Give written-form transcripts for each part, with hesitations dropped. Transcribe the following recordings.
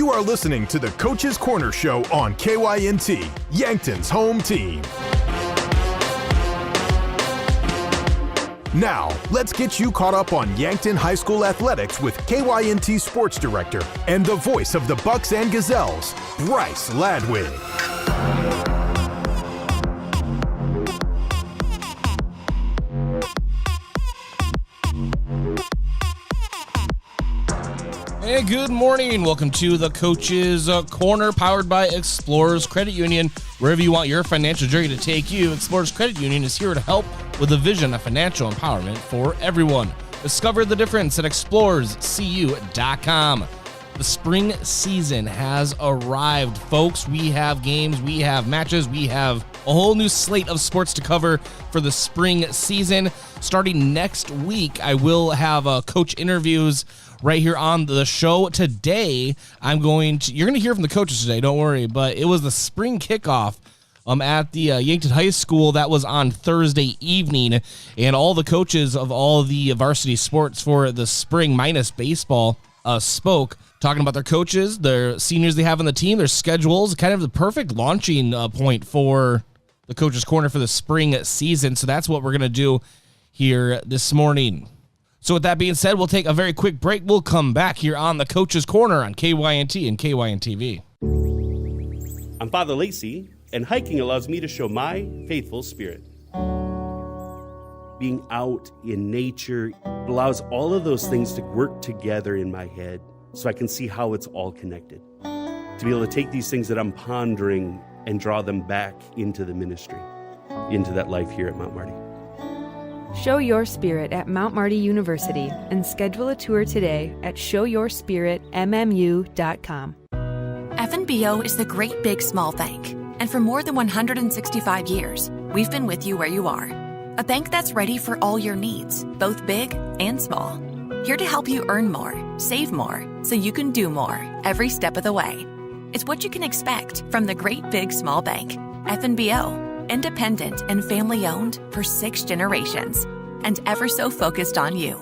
You are listening to the Coach's Corner Show on KYNT, Yankton's home team. Now, let's get you caught up on Yankton High School athletics with KYNT Sports Director and the voice of the Bucks and Gazelles, Bryce Ladwig. Hey, good morning. Welcome to the Coach's Corner, powered by Explorers Credit Union. Wherever you want your financial journey to take you, Explorers Credit Union is here to help with the vision of financial empowerment for everyone. Discover the difference at explorerscu.com. The spring season has arrived, folks. We have games, we have matches, we have a whole new slate of sports to cover for the spring season. Starting next week, I will have coach interviews right here on the show. Today, you're going to hear from the coaches today, don't worry, but it was the spring kickoff at the Yankton High School. That was on Thursday evening, and all the coaches of all the varsity sports for the spring, minus baseball, spoke, talking about their coaches, their seniors they have on the team, their schedules, kind of the perfect launching point for the Coach's Corner for the spring season. So that's what we're going to do here this morning. So with that being said, we'll take a very quick break. We'll come back here on the Coach's Corner on KYNT and KYNTV. I'm Father Lacey, and hiking allows me to show my faithful spirit. Being out in nature allows all of those things to work together in my head so I can see how it's all connected. To be able to take these things that I'm pondering and draw them back into the ministry, into that life here at Mount Marty. Show your spirit at Mount Marty University and schedule a tour today at showyourspiritmmu.com. FNBO is the great big small bank, and for more than 165 years, we've been with you where you are. A bank that's ready for all your needs, both big and small. Here to help you earn more, save more, so you can do more every step of the way. It's what you can expect from the great big small bank. FNBO, independent and family-owned for 6 generations, and ever so focused on you.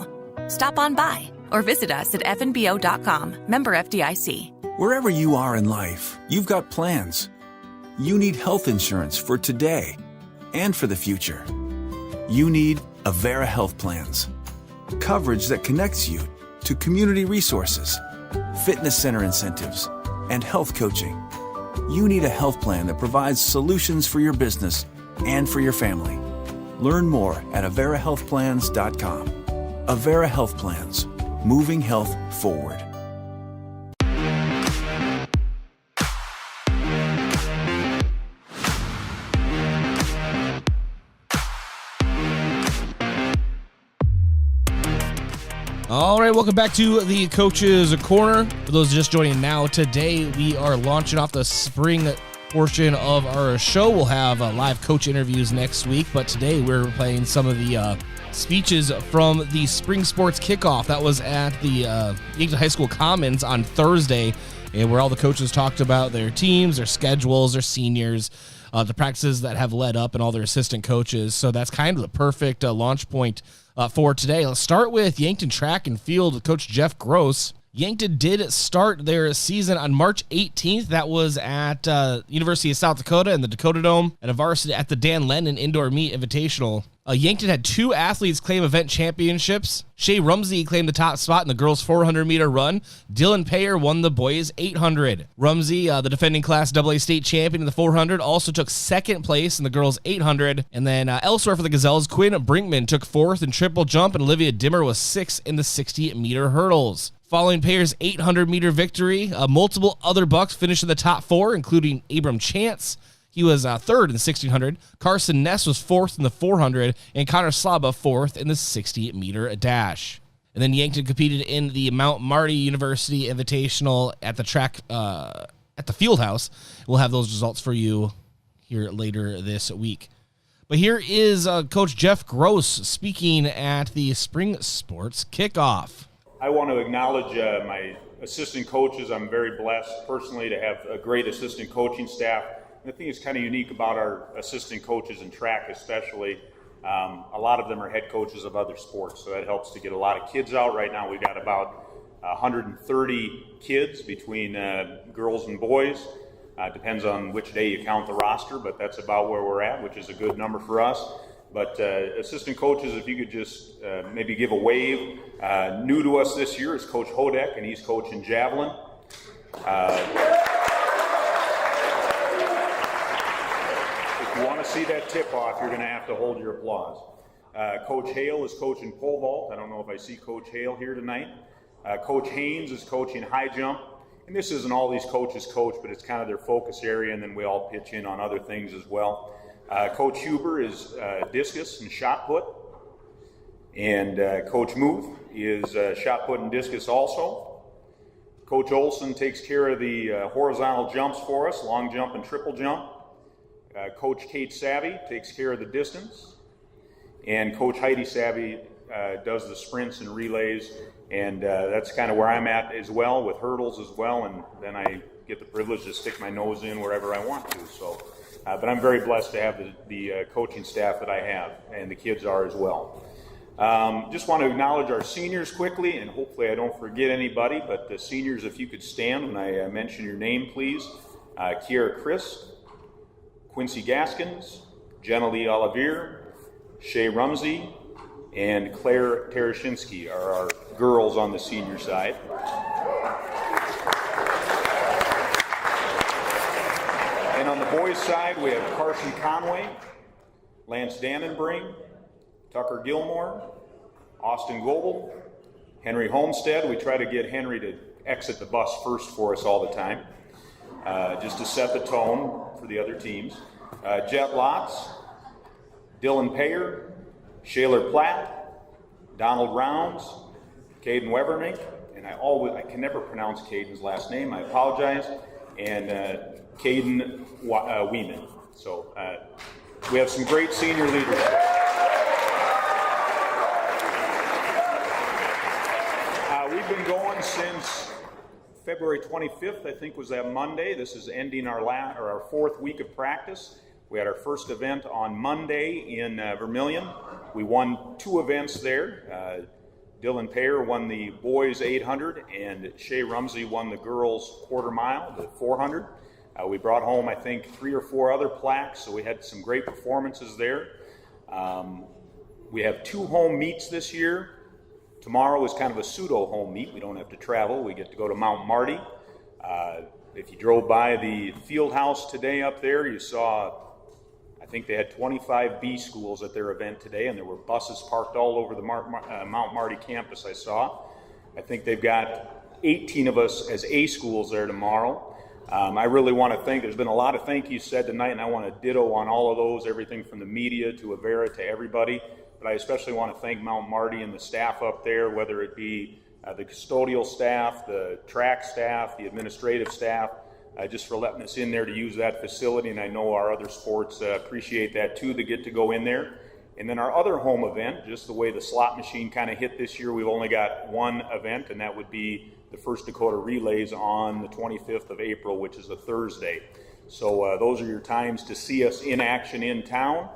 Stop on by or visit us at fnbo.com, member FDIC. Wherever you are in life, you've got plans. You need health insurance for today and for the future. You need Avera Health Plans. Coverage that connects you to community resources, fitness center incentives, and health coaching. You need a health plan that provides solutions for your business and for your family. Learn more at averahealthplans.com. Avera Health Plans, moving health forward. All right, welcome back to the Coach's Corner. For those just joining now, today we are launching off the spring portion of our show. We'll have live coach interviews next week, but today we're playing some of the speeches from the spring sports kickoff that was at the Yankton High School Commons on Thursday, and where all the coaches talked about their teams, their schedules, their seniors, the practices that have led up, and all their assistant coaches. So that's kind of the perfect launch point for today. Let's start with Yankton Track and Field with Coach Jeff Gross. Yankton did start their season on March 18th. That was at University of South Dakota in the Dakota Dome at a varsity at the Dan Lennon Indoor Meet Invitational. Yankton had 2 athletes claim event championships. Shea Rumsey claimed the top spot in the girls' 400-meter run. Dylan Payer won the boys' 800. Rumsey, the defending Class AA state champion in the 400, also took second place in the girls' 800. And then elsewhere for the Gazelles, Quinn Brinkman took 4th in triple jump, and Olivia Dimmer was 6th in the 60-meter hurdles. Following Payer's 800-meter victory, multiple other Bucks finished in the top 4, including Abram Chance. He was 3rd in the 1600. Carson Ness was 4th in the 400, and Connor Slaba 4th in the 60-meter dash. And then Yankton competed in the Mount Marty University Invitational at the track at the field house. We'll have those results for you here later this week. But here is Coach Jeff Gross speaking at the spring sports kickoff. I want to acknowledge my assistant coaches. I'm very blessed personally to have a great assistant coaching staff. And the thing that's kind of unique about our assistant coaches in track especially, a lot of them are head coaches of other sports, so that helps to get a lot of kids out. Right now we've got about 130 kids between girls and boys. Depends on which day you count the roster, but that's about where we're at, which is a good number for us. But assistant coaches, if you could just maybe give a wave. New to us this year is Coach Hodek, and he's coaching javelin. If you want to see that tip-off, you're going to have to hold your applause. Coach Hale is coaching pole vault. I don't know if I see Coach Hale here tonight. Coach Haynes is coaching high jump. And this isn't all these coaches coach, but it's kind of their focus area, and then we all pitch in on other things as well. Coach Huber is discus and shot put. And Coach Muth is shot put and discus also. Coach Olson takes care of the horizontal jumps for us, long jump and triple jump. Coach Kate Savvy takes care of the distance. And Coach Heidi Savvy does the sprints and relays. And that's kind of where I'm at as well, with hurdles as well. And then I get the privilege to stick my nose in wherever I want to. So, but I'm very blessed to have the coaching staff that I have, and the kids are as well. Just want to acknowledge our seniors quickly, and hopefully I don't forget anybody, but the seniors, if you could stand when I mention your name, please. Kiera Christ, Quincy Gaskins, Jenna Lee Olivier, Shay Rumsey, and Claire Tereshinsky are our girls on the senior side. And on the boys' side, we have Carson Conway, Lance Dannenbring, Tucker Gilmore, Austin Goebel, Henry Homestead. We try to get Henry to exit the bus first for us all the time, just to set the tone for the other teams. Jet Lotz, Dylan Payer, Shaler Platt, Donald Rounds, Caden Webernick, and I can never pronounce Caden's last name, I apologize, and Caden Weeman. So we have some great senior leadership. We've been going since February 25th, I think was that Monday. This is ending our fourth week of practice. We had our first event on Monday in Vermilion. We won 2 events there. Dylan Payer won the boys 800, and Shay Rumsey won the girls quarter mile, the 400. We brought home, I think, 3 or 4 other plaques, so we had some great performances there. We have 2 home meets this year. Tomorrow is kind of a pseudo home meet. We don't have to travel. We get to go to Mount Marty. If you drove by the field house today up there, you saw, I think they had 25 B schools at their event today, and there were buses parked all over the Mount Marty campus I saw. I think they've got 18 of us as A schools there tomorrow. I really want to thank, there's been a lot of thank yous said tonight, and I want to ditto on all of those, everything from the media to Avera to everybody. But I especially want to thank Mount Marty and the staff up there, whether it be the custodial staff, the track staff, the administrative staff, just for letting us in there to use that facility. And I know our other sports appreciate that too, to get to go in there. And then our other home event, just the way the slot machine kind of hit this year, we've only got one event, and that would be the First Dakota Relays on the 25th of April, which is a Thursday. So those are your times to see us in action in town.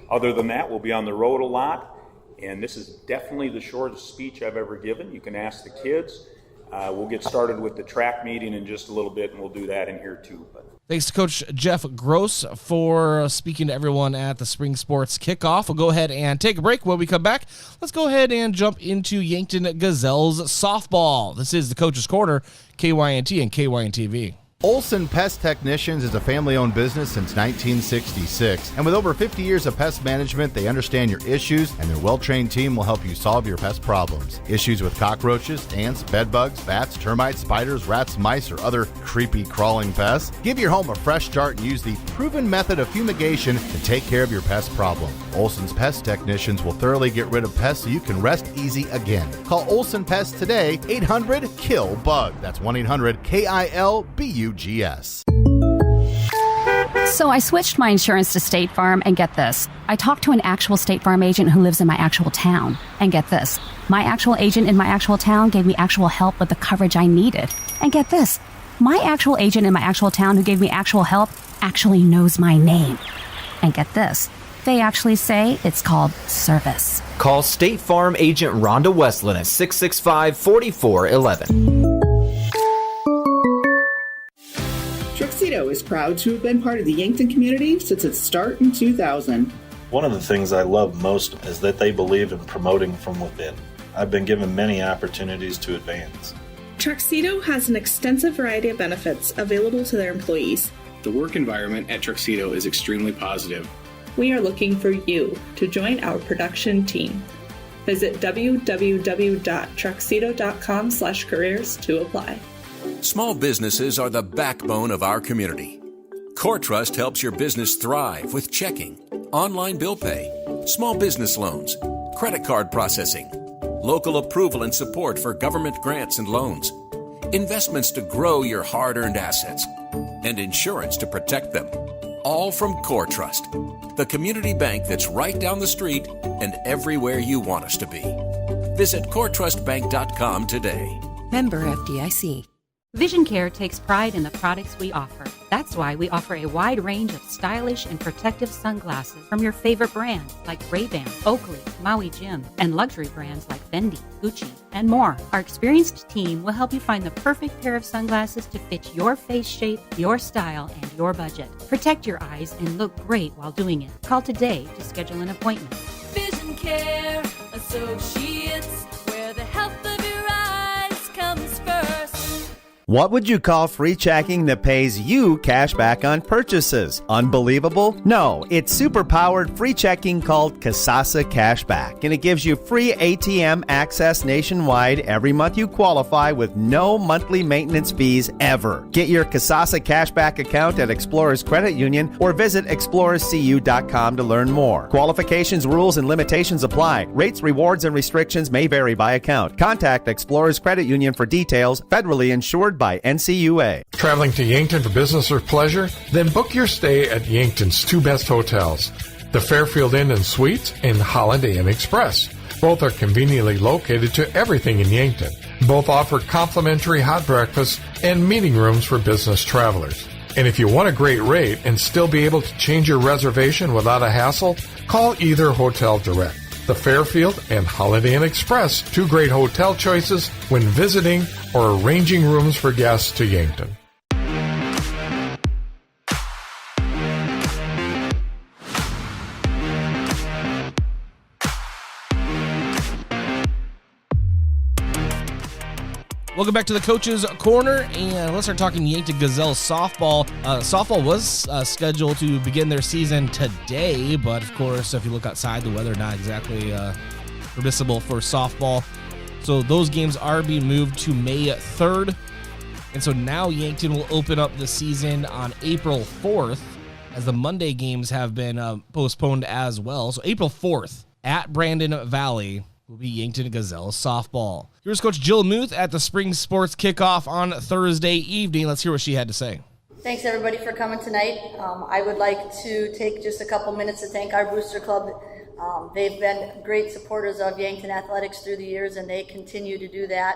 Other than that, we'll be on the road a lot, and this is definitely the shortest speech I've ever given. You can ask the kids. We'll get started with the track meeting in just a little bit, and we'll do that in here too. Thanks to Coach Jeff Gross for speaking to everyone at the Spring Sports Kickoff. We'll go ahead and take a break. When we come back, let's go ahead and jump into Yankton Gazelles softball. This is the Coach's Corner, KYNT and KYNTV. Olson Pest Technicians is a family-owned business since 1966, and with over 50 years of pest management, they understand your issues, and their well-trained team will help you solve your pest problems. Issues with cockroaches, ants, bedbugs, bats, termites, spiders, rats, mice, or other creepy crawling pests? Give your home a fresh start and use the proven method of fumigation to take care of your pest problem. Olson's Pest Technicians will thoroughly get rid of pests so you can rest easy again. Call Olson Pest today, 800-KILL-BUG. That's 1-800-KILBUGS. So I switched my insurance to State Farm, and get this. I talked to an actual State Farm agent who lives in my actual town. And get this. My actual agent in my actual town gave me actual help with the coverage I needed. And get this. My actual agent in my actual town who gave me actual help actually knows my name. And get this. They actually say it's called service. Call State Farm Agent Rhonda Westland at 665-4411. Tuxedo is proud to have been part of the Yankton community since its start in 2000. One of the things I love most is that they believe in promoting from within. I've been given many opportunities to advance. Tuxedo has an extensive variety of benefits available to their employees. The work environment at Tuxedo is extremely positive. We are looking for you to join our production team. Visit www.tuxedo.com/careers to apply. Small businesses are the backbone of our community. CoreTrust helps your business thrive with checking, online bill pay, small business loans, credit card processing, local approval and support for government grants and loans, investments to grow your hard-earned assets, and insurance to protect them. All from CoreTrust, the community bank that's right down the street and everywhere you want us to be. Visit CoreTrustBank.com today. Member FDIC. Vision Care takes pride in the products we offer. That's why we offer a wide range of stylish and protective sunglasses from your favorite brands like Ray-Ban, Oakley, Maui Jim, and luxury brands like Fendi, Gucci, and more. Our experienced team will help you find the perfect pair of sunglasses to fit your face shape, your style, and your budget. Protect your eyes and look great while doing it. Call today to schedule an appointment. Vision Care Associates, where the health of your eyes comes first. What would you call free checking that pays you cash back on purchases? Unbelievable? No, it's super-powered free checking called Kasasa Cashback, and it gives you free ATM access nationwide every month you qualify with no monthly maintenance fees ever. Get your Kasasa Cashback account at Explorers Credit Union or visit explorerscu.com to learn more. Qualifications, rules, and limitations apply. Rates, rewards, and restrictions may vary by account. Contact Explorers Credit Union for details. Federally insured by NCUA. Traveling to Yankton for business or pleasure? Then book your stay at Yankton's two best hotels, the Fairfield Inn and Suites and Holiday Inn Express. Both are conveniently located to everything in Yankton. Both offer complimentary hot breakfasts and meeting rooms for business travelers. And if you want a great rate and still be able to change your reservation without a hassle, call either hotel direct. The Fairfield and Holiday Inn Express, two great hotel choices when visiting or arranging rooms for guests to Yankton. Welcome back to the Coach's Corner, and let's start talking Yankton Gazelles softball. Softball was scheduled to begin their season today, but of course, if you look outside, the weather not exactly permissible for softball. So those games are being moved to May 3rd, and so now Yankton will open up the season on April 4th, as the Monday games have been postponed as well. So April 4th at Brandon Valley will be Yankton Gazelles softball. Here's Coach Jill Muth at the spring sports kickoff on Thursday evening. Let's hear what she had to say. Thanks everybody for coming tonight. I would like to take just a couple minutes to thank our booster club. They've been great supporters of Yankton Athletics through the years, and they continue to do that.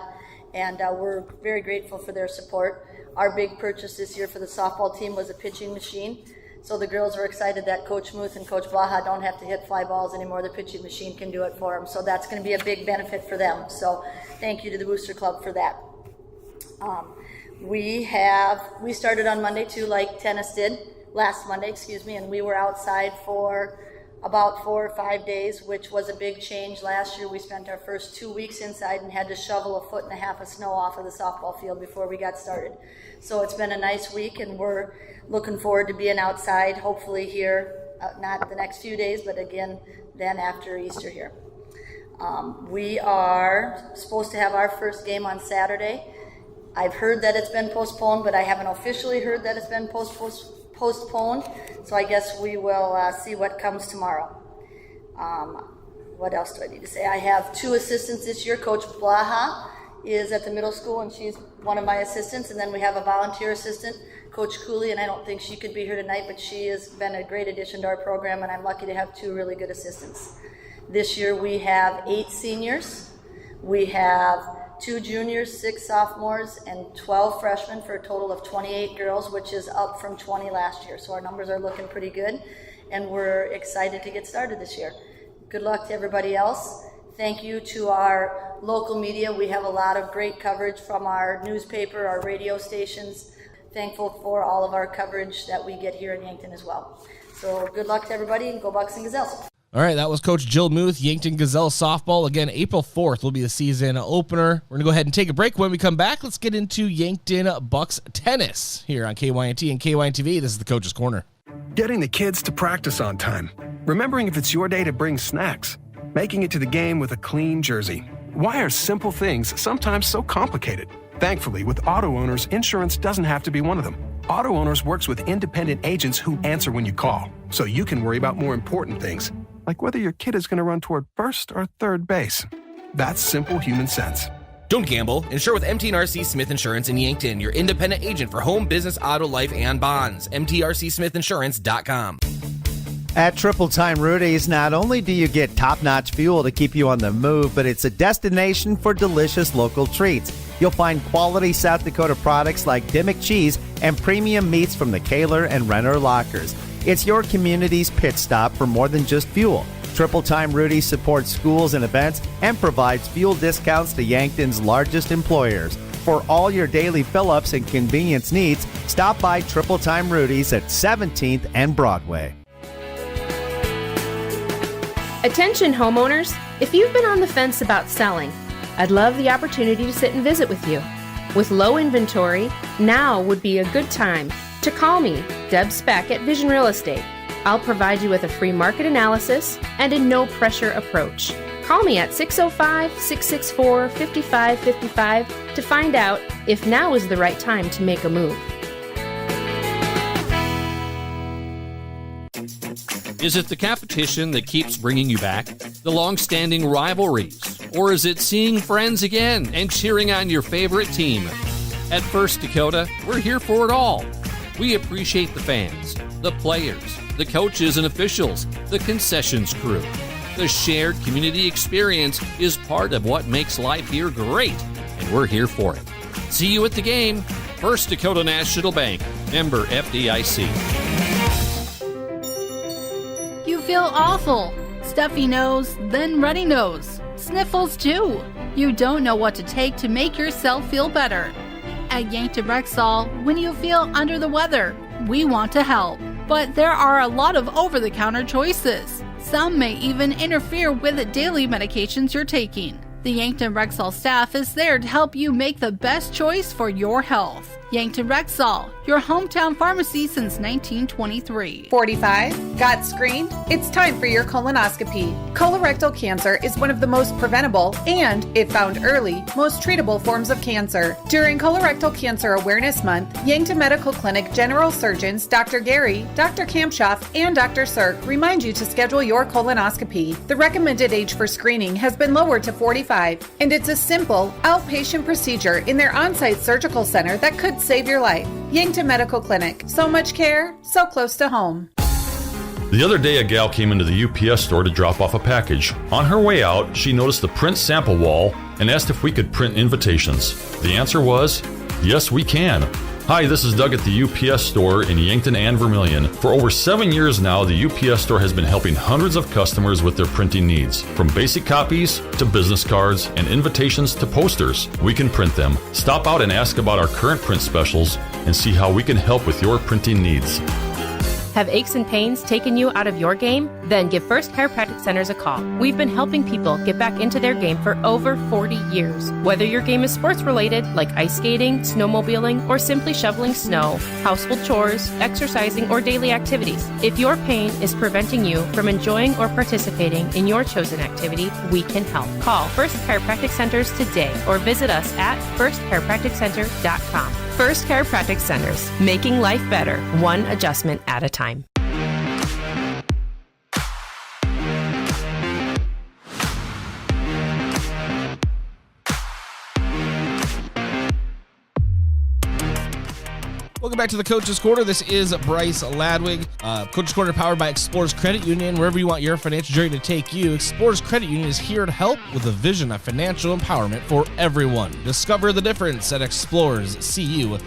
And we're very grateful for their support. Our big purchase this year for the softball team was a pitching machine. So the girls are excited that Coach Muth and Coach Blaha don't have to hit fly balls anymore. The pitching machine can do it for them. So that's going to be a big benefit for them. So thank you to the Booster Club for that. We started on Monday too, like tennis did last Monday, and we were outside for about 4 or 5 days, which was a big change. Last year we spent our first 2 weeks inside and had to shovel 1.5 feet of snow off of the softball field before we got started. So it's been a nice week, and we're looking forward to being outside, hopefully here, not the next few days, but again, then after Easter here. We are supposed to have our first game on Saturday. I've heard that it's been postponed, but I haven't officially heard that it's been postponed, so I guess we will see what comes tomorrow. What else do I need to say? I have 2 assistants this year. Coach Blaha is at the middle school, and she's one of my assistants, and then we have a volunteer assistant, Coach Cooley, and I don't think she could be here tonight, but she has been a great addition to our program, and I'm lucky to have 2 really good assistants. This year we have 8 seniors, we have 2 juniors, 6 sophomores, and 12 freshmen for a total of 28 girls, which is up from 20 last year. So our numbers are looking pretty good. and we're excited to get started this year. Good luck to everybody else. Thank you to our local media. We have a lot of great coverage from our newspaper, our radio stations. Thankful for all of our coverage that we get here in Yankton as well. So good luck to everybody, and go Bucks and Gazelles. All right, that was Coach Jill Muth, Yankton Gazelles softball. Again, April 4th will be the season opener. We're going to go ahead and take a break. When we come back, let's get into Yankton Bucks tennis here on KYNT and KYNTV. This is the Coach's Corner. Getting the kids to practice on time. Remembering if it's your day to bring snacks. Making it to the game with a clean jersey. Why are simple things sometimes so complicated? Thankfully, with Auto Owners, insurance doesn't have to be one of them. Auto Owners works with independent agents who answer when you call, so you can worry about more important things, like whether your kid is going to run toward first or third base. That's simple human sense. Don't gamble. Insure with MT&RC Smith Insurance in Yankton, your independent agent for home, business, auto, life, and bonds. MTRCSmithInsurance.com. At Triple Time Rudy's, not only do you get top-notch fuel to keep you on the move, but it's a destination for delicious local treats. You'll find quality South Dakota products like Dimmock cheese and premium meats from the Kaler and Renner lockers. It's your community's pit stop for more than just fuel. Triple Time Rudy's supports schools and events and provides fuel discounts to Yankton's largest employers. For all your daily fill-ups and convenience needs, stop by Triple Time Rudy's at 17th and Broadway. Attention homeowners, if you've been on the fence about selling, I'd love the opportunity to sit and visit with you. With low inventory, now would be a good time to call me, Deb Speck at Vision Real Estate. I'll provide you with a free market analysis and a no-pressure approach. Call me at 605-664-5555 to find out if now is the right time to make a move. Is it the competition that keeps bringing you back? The long-standing rivalries? Or is it seeing friends again and cheering on your favorite team? At First Dakota, we're here for it all. We appreciate the fans, the players, the coaches and officials, the concessions crew. The shared community experience is part of what makes life here great, and we're here for it. See you at the game. First Dakota National Bank, member FDIC. You feel awful. Stuffy nose, then runny nose. Sniffles too. You don't know what to take to make yourself feel better. At Yankton Rexall, when you feel under the weather, we want to help. But there are a lot of over-the-counter choices. Some may even interfere with the daily medications you're taking. The Yankton Rexall staff is there to help you make the best choice for your health. Yankton Rexall, your hometown pharmacy since 1923. 45? Got screened? It's time for your colonoscopy. Colorectal cancer is one of the most preventable and, if found early, most treatable forms of cancer. During Colorectal Cancer Awareness Month, Yankton Medical Clinic General Surgeons Dr. Gary, Dr. Kampshoff, and Dr. Sirk remind you to schedule your colonoscopy. The recommended age for screening has been lowered to 45, and it's a simple, outpatient procedure in their on-site surgical center that could save your life. Yankton Medical Clinic. So much care, so close to home. The other day, a gal came into the UPS store to drop off a package. On her way out, she noticed the print sample wall and asked if we could print invitations. The answer was, yes, we can. Hi, this is Doug at the UPS store in Yankton and Vermilion. For over 7 years now, the UPS store has been helping hundreds of customers with their printing needs. From basic copies to business cards and invitations to posters, we can print them. Stop out and ask about our current print specials and see how we can help with your printing needs. Have aches and pains taken you out of your game? Then give First Chiropractic Centers a call. We've been helping people get back into their game for over 40 years. Whether your game is sports related, like ice skating, snowmobiling, or simply shoveling snow, household chores, exercising, or daily activities, if your pain is preventing you from enjoying or participating in your chosen activity, we can help. Call First Chiropractic Centers today or visit us at firstchiropracticcenter.com. First Chiropractic Centers, making life better, one adjustment at a time. Welcome back to the Coach's Corner. This is Bryce Ladwig. Coach's Corner powered by Explorers Credit Union. Wherever you want your financial journey to take you, Explorers Credit Union is here to help with a vision of financial empowerment for everyone. Discover the difference at explorerscu.com.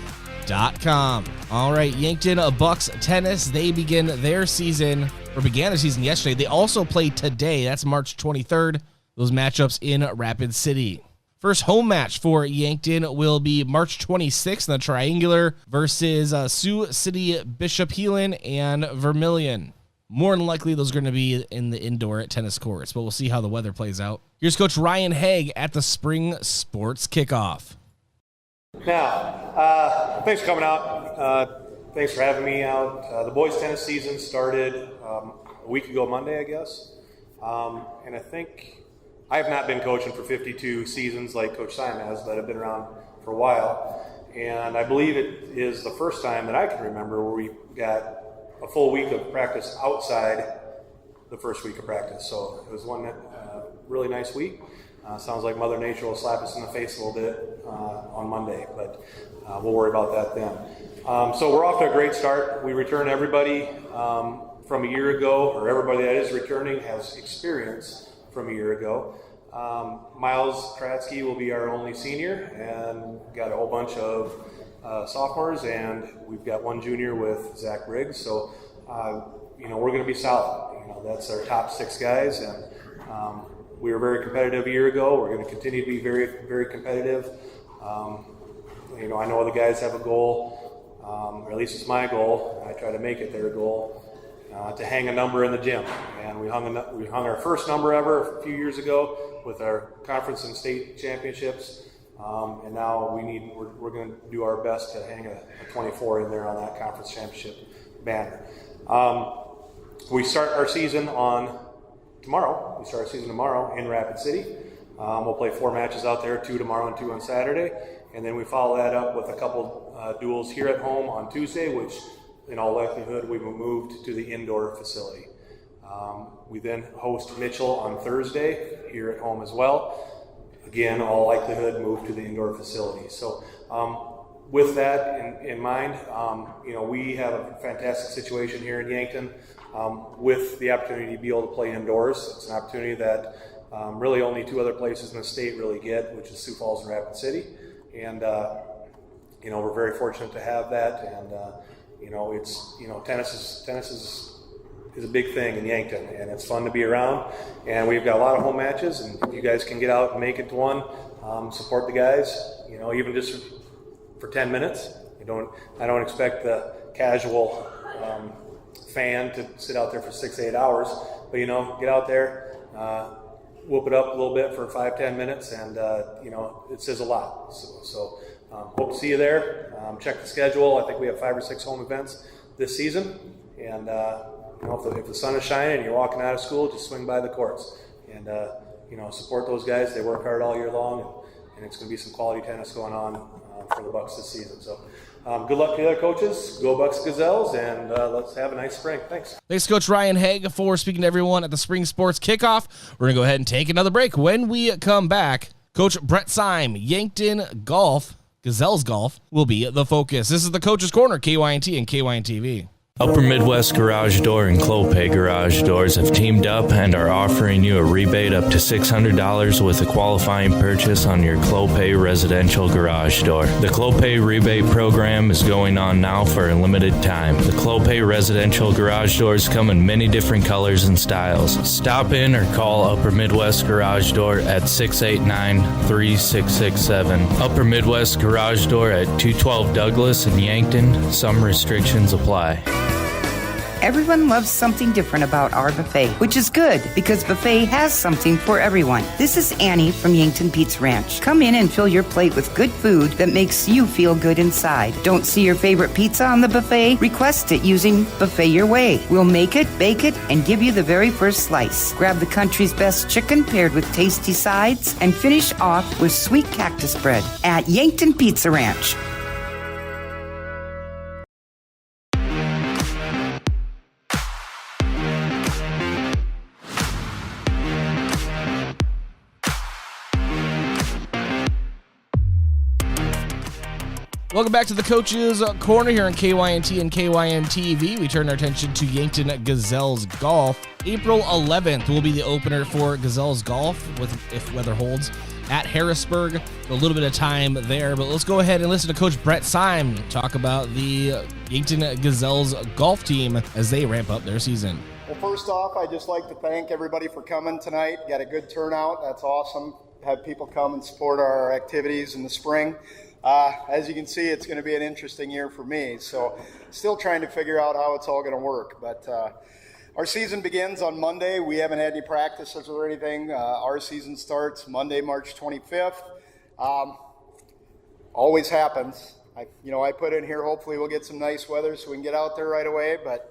KYNTV.com. All right, Yankton Bucks tennis, they began their season yesterday. They also play today. That's March 23rd. Those matchups in Rapid City. First home match for Yankton will be March 26th in the Triangular versus Sioux City, Bishop Heelan, and Vermilion. More than likely, those are going to be in the indoor tennis courts, but we'll see how the weather plays out. Here's Coach Ryan Haig at the Spring Sports Kickoff. Now, thanks for coming out. Thanks for having me out. The boys' tennis season started a week ago Monday, I guess. And I think I have not been coaching for 52 seasons like Coach Simon has, but I've been around for a while. And I believe it is the first time that I can remember where we got a full week of practice outside the first week of practice. So it was one really nice week. Sounds like Mother Nature will slap us in the face a little bit on Monday, but we'll worry about that then. So we're off to a great start. We return everybody from a year ago, or everybody that is returning has experience from a year ago. Miles Kratzky will be our only senior, and got a whole bunch of sophomores, and we've got one junior with Zach Briggs. So, we're going to be solid. That's our top 6 guys, and we were very competitive a year ago. We're going to continue to be very, very competitive. I know the guys have a goal, or at least it's my goal, and I try to make it their goal, to hang a number in the gym. And we hung our first number ever a few years ago with our conference and state championships. And now we're going to do our best to hang a 24 in there on that conference championship banner. We start our season tomorrow. We start our season tomorrow in Rapid City. We'll play 4 matches out there, 2 tomorrow and 2 on Saturday. And then we follow that up with a couple duels here at home on Tuesday, which in all likelihood we will move to the indoor facility. We then host Mitchell on Thursday here at home as well. Again, all likelihood move to the indoor facility. So with that in mind, we have a fantastic situation here in Yankton with the opportunity to be able to play indoors. It's an opportunity that really only 2 other places in the state really get, which is Sioux Falls and Rapid City. And, we're very fortunate to have that. And, tennis is a big thing in Yankton, and it's fun to be around. And we've got a lot of home matches, and if you guys can get out and make it to one, support the guys, even just for 10 minutes. I don't expect the casual fan to sit out there for 6-8 hours, but get out there, whoop it up a little bit for 5-10 minutes, and it says a lot. So hope to see you there. Check the schedule. I think we have 5 or 6 home events this season, and if the sun is shining and you're walking out of school, just swing by the courts and support those guys. They work hard all year long, and it's going to be some quality tennis going on for the Bucks this season. So good luck to the other coaches. Go Bucks Gazelles, and let's have a nice spring. Thanks. Thanks, Coach Ryan Haig, for speaking to everyone at the Spring Sports Kickoff. We're going to go ahead and take another break. When we come back, Coach Brett Syme, Yankton Golf, Gazelles Golf, will be the focus. This is the Coach's Corner, KYNT and KYNTV. Upper Midwest Garage Door and Clopay Garage Doors have teamed up and are offering you a rebate up to $600 with a qualifying purchase on your Clopay residential garage door. The Clopay rebate program is going on now for a limited time. The Clopay residential garage doors come in many different colors and styles. Stop in or call Upper Midwest Garage Door at 689-3667. Upper Midwest Garage Door at 212 Douglas in Yankton. Some restrictions apply. Everyone loves something different about our buffet, which is good because buffet has something for everyone. This is Annie from Yankton Pizza Ranch. Come in and fill your plate with good food that makes you feel good inside. Don't see your favorite pizza on the buffet? Request it using Buffet Your Way. We'll make it, bake it, and give you the very first slice. Grab the country's best chicken paired with tasty sides and finish off with sweet cactus bread at Yankton Pizza Ranch. Welcome back to the Coach's Corner here on KYNT and KYNTV. We turn our attention to Yankton Gazelles Golf. April 11th will be the opener for Gazelles Golf, if weather holds. at Harrisburg. A little bit of time there, but let's go ahead and listen to Coach Brett Syme talk about the Yankton Gazelles golf team as they ramp up their season. Well, first off, I'd just like to thank everybody for coming tonight. Got a good turnout. That's awesome. Have people come and support our activities in the spring. As you can see, it's going to be an interesting year for me. So still trying to figure out how it's all going to work. But our season begins on Monday. We haven't had any practices or anything. Our season starts Monday, March 25th. Always happens. I put in here, hopefully we'll get some nice weather so we can get out there right away, but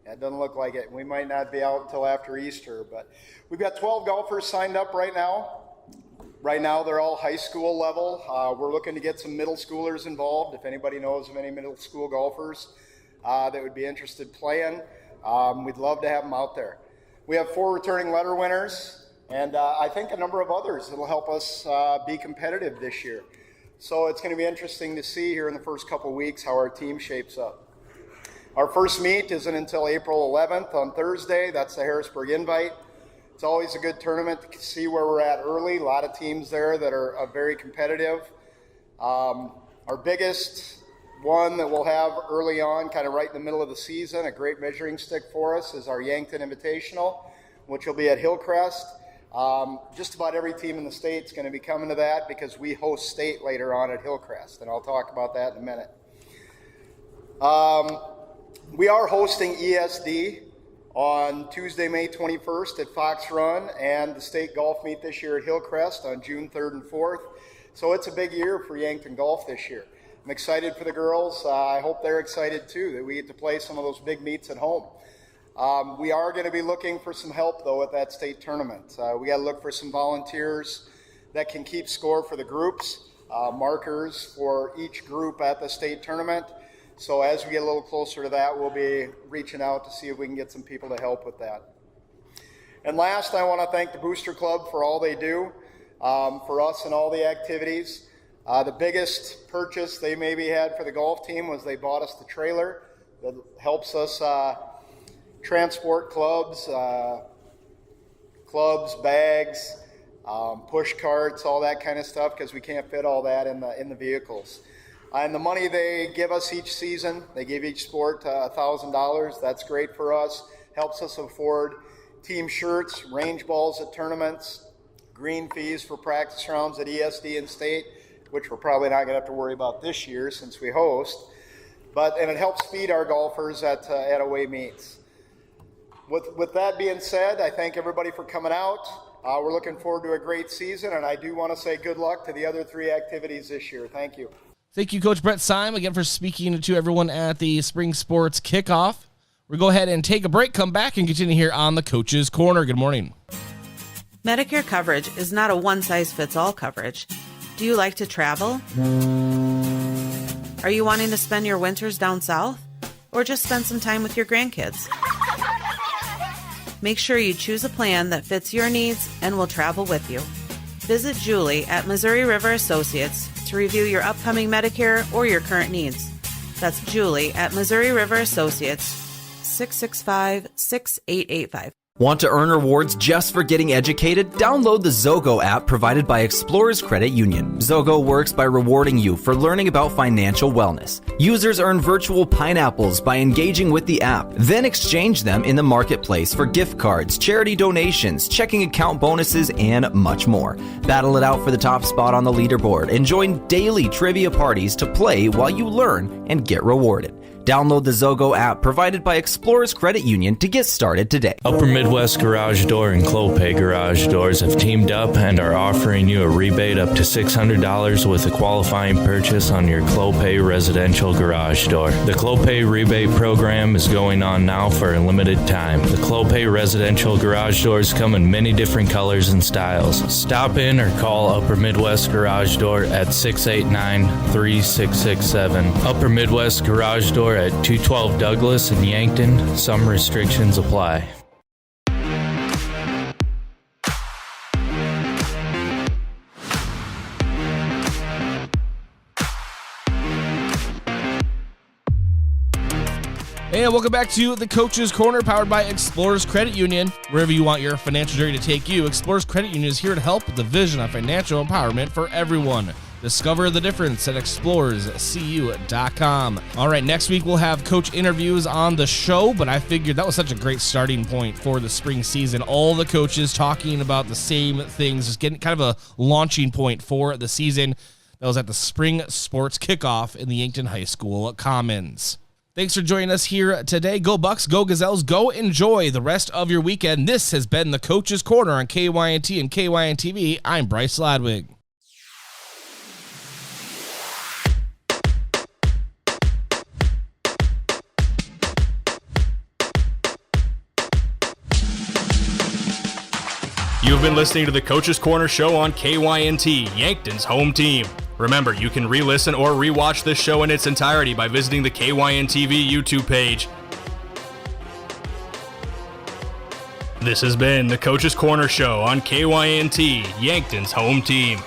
it doesn't look like it. We might not be out until after Easter, but we've got 12 golfers signed up right now. Right now, they're all high school level. We're looking to get some middle schoolers involved. If anybody knows of any middle school golfers that would be interested playing, we'd love to have them out there. We have 4 returning letter winners, and I think a number of others that will help us be competitive this year. So it's going to be interesting to see here in the first couple of weeks how our team shapes up. Our first meet isn't until April 11th on Thursday. That's the Harrisburg Invite. It's always a good tournament to see where we're at early. A lot of teams there that are very competitive. Our biggest one that we'll have early on, kind of right in the middle of the season, a great measuring stick for us, is our Yankton Invitational, which will be at Hillcrest. Just about every team in the state is going to be coming to that because we host state later on at Hillcrest, and I'll talk about that in a minute. We are hosting ESD on Tuesday, May 21st at Fox Run, and the state golf meet this year at Hillcrest on June 3rd and 4th. So it's a big year for Yankton golf this year. I'm excited for the girls. I hope they're excited too, that we get to play some of those big meets at home. We are going to be looking for some help though at that state tournament. We got to look for some volunteers that can keep score for the groups, markers for each group at the state tournament. So as we get a little closer to that, we'll be reaching out to see if we can get some people to help with that. And last, I want to thank the Booster Club for all they do for us and all the activities. The biggest purchase they maybe had for the golf team was they bought us the trailer that helps us transport clubs, bags, push carts, all that kind of stuff, because we can't fit all that in the vehicles. And the money they give us each season, they give each sport $1,000. That's great for us. Helps us afford team shirts, range balls at tournaments, green fees for practice rounds at ESD and state, which we're probably not going to have to worry about this year since we host. And it helps feed our golfers at away meets. With that being said, I thank everybody for coming out. We're looking forward to a great season, and I do want to say good luck to the other 3 activities this year. Thank you. Thank you, Coach Brett Syme, again for speaking to everyone at the Spring Sports Kickoff. We'll go ahead and take a break, come back, and continue here on the Coach's Corner. Good morning. Medicare coverage is not a one-size-fits-all coverage. Do you like to travel? Are you wanting to spend your winters down south? Or just spend some time with your grandkids? Make sure you choose a plan that fits your needs and will travel with you. Visit Julie at Missouri River Associates to review your upcoming Medicare or your current needs. That's Julie at Missouri River Associates, 665-6885. Want to earn rewards just for getting educated? Download the Zogo app provided by Explorers Credit Union. Zogo works by rewarding you for learning about financial wellness. Users earn virtual pineapples by engaging with the app, then exchange them in the marketplace for gift cards, charity donations, checking account bonuses, and much more. Battle it out for the top spot on the leaderboard and join daily trivia parties to play while you learn and get rewarded. Download the Zogo app provided by Explorers Credit Union to get started today. Upper Midwest Garage Door and Clopay Garage Doors have teamed up and are offering you a rebate up to $600 with a qualifying purchase on your Clopay residential garage door. The Clopay rebate program is going on now for a limited time. The Clopay residential garage doors come in many different colors and styles. Stop in or call Upper Midwest Garage Door at 689-3667. Upper Midwest Garage Door at 212 Douglas in Yankton. Some restrictions apply. And welcome back to the Coach's Corner, powered by Explorers Credit Union. Wherever you want your financial journey to take you, Explorers Credit Union is here to help with the vision of financial empowerment for everyone. Discover the difference at explorerscu.com. All right, next week we'll have coach interviews on the show, but I figured that was such a great starting point for the spring season. All the coaches talking about the same things, just getting kind of a launching point for the season. That was at the spring sports kickoff in the Yankton High School Commons. Thanks for joining us here today. Go Bucks, go Gazelles, go enjoy the rest of your weekend. This has been the Coach's Corner on KYNT and KYNTV. I'm Bryce Ladwig. You've been listening to the Coach's Corner show on KYNT, Yankton's home team. Remember, you can re-listen or re-watch this show in its entirety by visiting the KYNTV YouTube page. This has been the Coach's Corner show on KYNT, Yankton's home team.